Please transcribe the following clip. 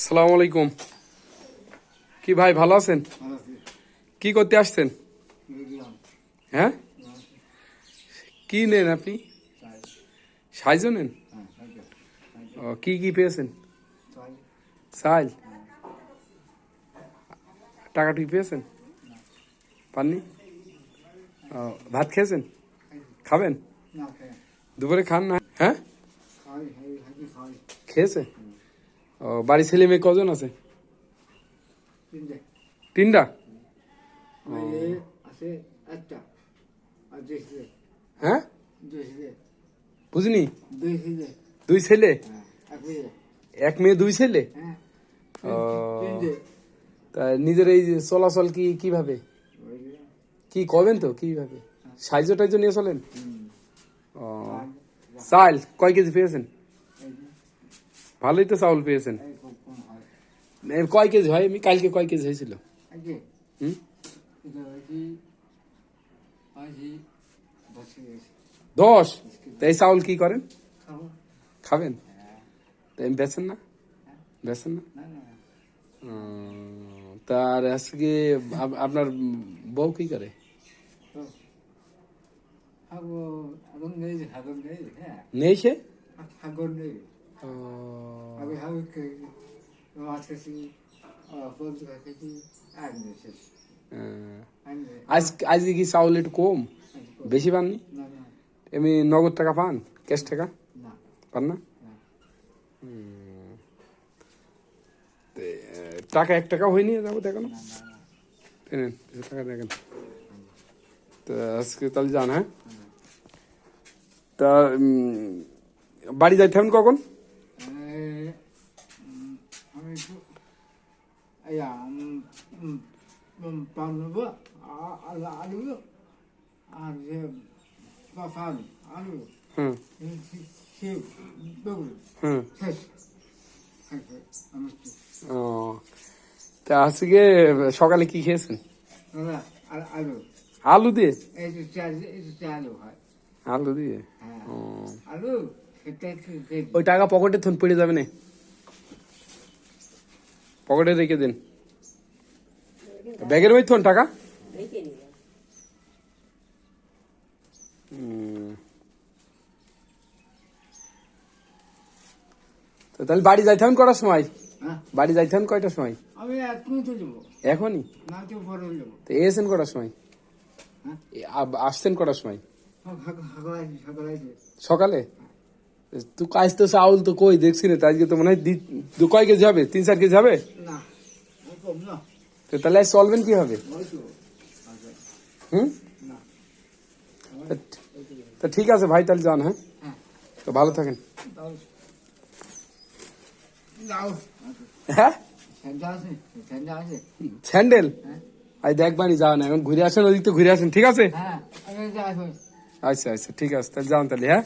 আসসালামু আলাইকুম। কি ভাই ভালো আছেন? কি করতে আসছেন? হ্যাঁ, কি নেন আপনি? সাহায্য নেন? ও, কি কি পেয়েছেন? চাল, টাকা টুকি পেয়েছেন? পাননি? ও, ভাত খেয়েছেন? খাবেন? দুপুরে খান না? হ্যাঁ, খেয়েছে। ও, বাড়ি ছেলে মেয়ে কজন আছে? তিনটা। হ্যাঁ, বুঝিনি। দুই ছেলে, এক মেয়ে, দুই ছেলে। ও, তা নিজের এই যে চলাচল কি কিভাবে কি করবেন, তো কিভাবে সাহায্য টাইজ নিয়ে চলেন? ও, চাল কয় কেজি পেয়েছেন? ভালোই তো চাউল পেয়েছেন। কয় কেজি হয়? আমি কালকে কয় কেজি হয়েছিল? হুম, 10। তা এই চাউল কি করেন? খাবেন? তা এমনি বেচেন না? বেচেন না? তার আজকে আপনার বউ কি করে? নেই সে? আজকে কি চাউল একটু কম? বেশি পাননি? এমনি নগদ টাকা পান? ক্যাশ টাকা পান না? টাকা 1 টাকা হয়নি যাবো দেখো না। টাকা দেখেন তো আজকে তাহলে যান। হ্যাঁ, তা বাড়ি যাইতে হবেন কখন? হুম হুম। ও, তা আজকে সকালে কি খেয়েছেন? আলু দিয়ে? আলু দিয়ে? ওই টাকা পকেটে থন পড়ে যাবে না, পকেটে রেখে দেন। ব্যাগের মধ্যে থন টাকা। তাহলে বাড়ি যাইতে হন কটার সময়? বাড়ি যাইতে হন কয়টার সময়? এখনই? তো এসেন কটার সময়? আসছেন কটার সময়? সকালে? তুই কাজ তো চাউল তো কই দেখছি না, আজকে তো মনে হয় কয় কেজি হবে? 3-4 কেজি হবে? তাহলে চলবেন কি হবে? হুম, তা ঠিক আছে ভাই, তাহলে যান। হ্যাঁ, তো ভালো থাকেন। হ্যাঁ, স্যান্ডেল আই দেখবানি যাও না, এখন ঘুরে আসেন, ওদিক তো ঘুরে আসেন। ঠিক আছে, আচ্ছা আচ্ছা, ঠিক আছে, তাহলে যান তাহলে। হ্যাঁ।